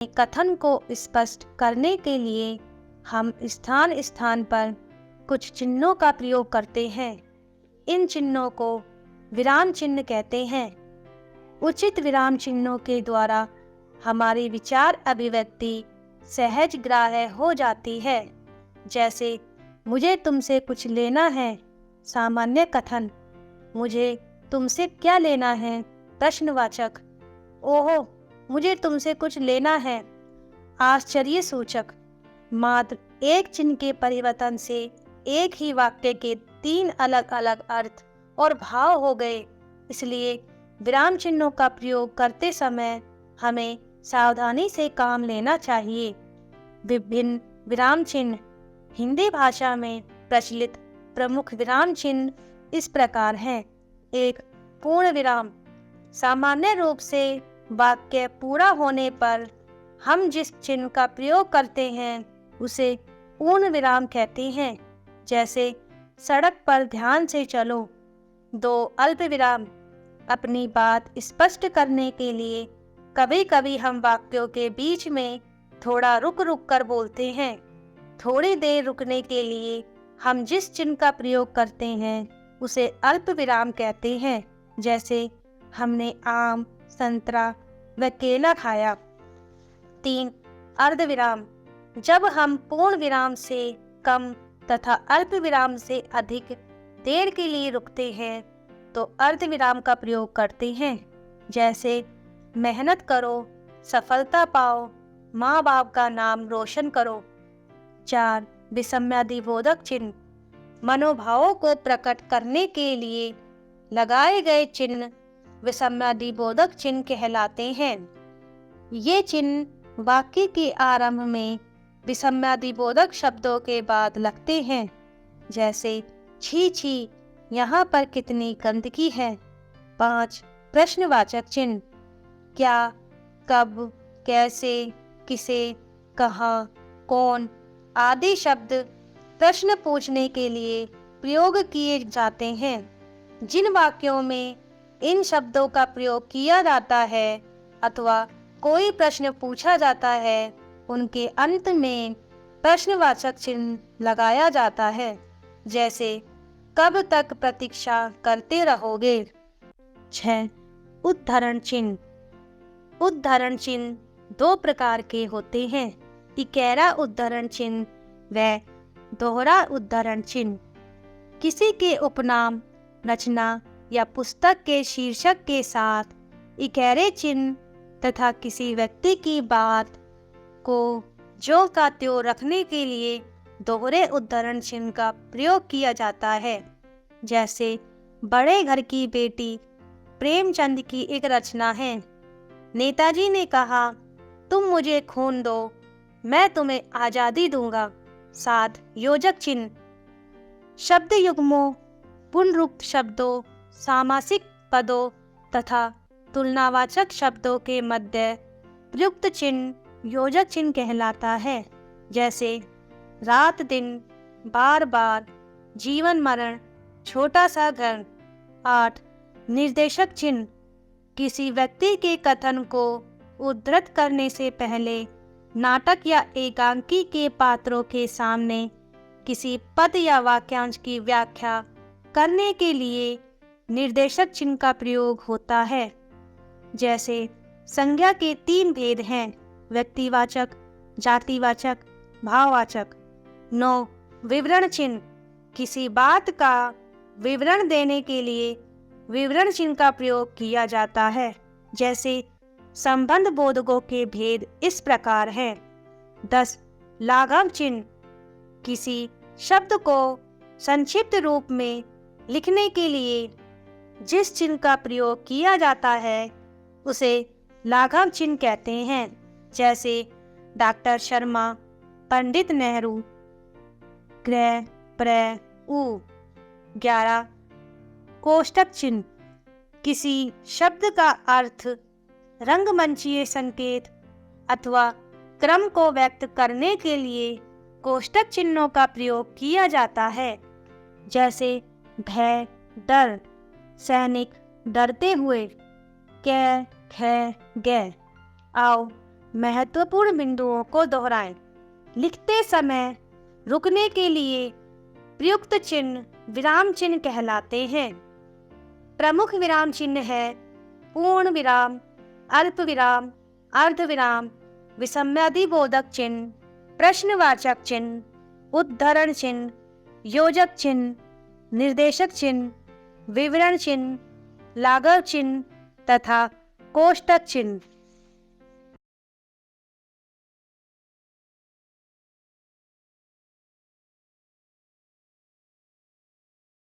कथन को स्पष्ट करने के लिए हम स्थान स्थान पर कुछ चिन्हों का प्रयोग करते हैं। इन चिन्हों को विराम चिन्ह कहते हैं। उचित विराम चिन्हों के द्वारा हमारी विचार अभिव्यक्ति सहज ग्राह्य हो जाती है। जैसे मुझे तुमसे कुछ लेना है, सामान्य कथन। मुझे तुमसे क्या लेना है, प्रश्नवाचक। ओहो, मुझे तुमसे कुछ लेना है, आश्चर्य सूचक। मात्र एक चिन्ह के परिवर्तन से एक ही वाक्य के 3 अलग अलग अर्थ और भाव हो गए। इसलिए विराम चिन्हों का प्रयोग करते समय हमें सावधानी से काम लेना चाहिए। विभिन्न विराम चिन्ह। हिंदी भाषा में प्रचलित प्रमुख विराम चिन्ह इस प्रकार हैं। 1. पूर्ण विराम। सामान्य रूप से वाक्य पूरा होने पर हम जिस चिन्ह का प्रयोग करते हैं उसे पूर्ण विराम कहते हैं। जैसे सड़क पर ध्यान से चलो। 2. अल्प विराम। अपनी बात स्पष्ट करने के लिए कभी कभी हम वाक्यों के बीच में थोड़ा रुक रुक कर बोलते हैं। थोड़ी देर रुकने के लिए हम जिस चिन्ह का प्रयोग करते हैं उसे अल्प विराम कहते हैं। जैसे हमने आम, संतरा व केला खाया। 3. अर्ध विराम। जब हम पूर्ण विराम से कम तथा अल्प विराम से अधिक देर के लिए रुकते हैं तो अर्ध विराम का प्रयोग करते हैं। जैसे मेहनत करो, सफलता पाओ, माँ बाप का नाम रोशन करो। 4. विषमयादिबोधक चिन्ह। मनोभावों को प्रकट करने के लिए लगाए गए चिन्ह विषमयादिबोधक चिन्ह कहलाते हैं। ये चिन्ह वाक्य के आरंभ में विषमयादिबोधक शब्दों के बाद लगते हैं। जैसे छी छी, यहाँ पर कितनी गंदगी है। 5. प्रश्नवाचक चिन्ह। क्या, कब, कैसे, किसे, कहाँ, कौन आदि शब्द प्रश्न पूछने के लिए प्रयोग किए जाते हैं। जिन वाक्यों में इन शब्दों का प्रयोग किया जाता है अथवा कोई प्रश्न पूछा जाता है उनके अंत में प्रश्नवाचक चिन्ह लगाया जाता है। जैसे कब तक प्रतीक्षा करते रहोगे। 6. उद्धरण चिन्ह। उद्धरण चिन्ह 2 प्रकार के होते हैं। इकेरा उद्धरण चिन्ह व दोहरा उद्धरण चिन्ह। किसी के उपनाम, रचना या पुस्तक के शीर्षक के साथ इकेरे चिन्ह तथा किसी व्यक्ति की बात को जो का त्यों रखने के लिए दोहरे उद्धरण चिन्ह का प्रयोग किया जाता है। जैसे बड़े घर की बेटी प्रेमचंद की एक रचना है। नेताजी ने कहा, तुम मुझे खून दो, मैं तुम्हें आज़ादी दूंगा। 7. योजक चिन्ह। शब्द युग्मों, पुनरुक्त शब्दों, सामासिक पदों तथा तुलनावाचक शब्दों के मध्य प्रयुक्त चिन्ह योजक चिन्ह कहलाता है। जैसे रात दिन, बार बार, जीवन मरण, छोटा सा घर। 8. निर्देशक चिन्ह। किसी व्यक्ति के कथन को उद्धृत करने से पहले नाटक या एकांकी के पात्रों के सामने किसी पद या वाक्यांश की व्याख्या करने के लिए निर्देशक चिन्ह का प्रयोग होता है। जैसे संज्ञा के 3 भेद हैं, व्यक्तिवाचक, जातिवाचक, भाववाचक। 9. विवरण चिन्ह। किसी बात का विवरण देने के लिए विवरण चिन्ह का प्रयोग किया जाता है। जैसे संबंध बोधकों के भेद इस प्रकार हैं। 10. लाघव चिन्ह। किसी शब्द को संक्षिप्त रूप में लिखने के लिए जिस चिन्ह का प्रयोग किया जाता है उसे लाघव चिन्ह कहते हैं। जैसे डॉक्टर शर्मा, पंडित नेहरू। ग्रह, प्र, उ। 11. कोष्टक चिन्ह। किसी शब्द का अर्थ, रंगमंचीय संकेत अथवा क्रम को व्यक्त करने के लिए कोष्टक चिन्हों का प्रयोग किया जाता है। जैसे भय, डर, सैनिक, डरते हुए। कै, ख, ग। आओ महत्वपूर्ण बिंदुओं को दोहराएं। लिखते समय रुकने के लिए प्रयुक्त चिन्ह विराम चिन्ह कहलाते हैं। प्रमुख विराम चिन्ह है पूर्ण विराम, अल्प विराम, अर्ध विराम, विस्मयादिबोधक चिन्ह, प्रश्नवाचक चिन्ह, उद्धरण चिन्ह, योजक चिन्ह, निर्देशक चिन्ह, विवरण चिन्ह, लाघव चिन्ह तथा कोष्टक चिन्ह।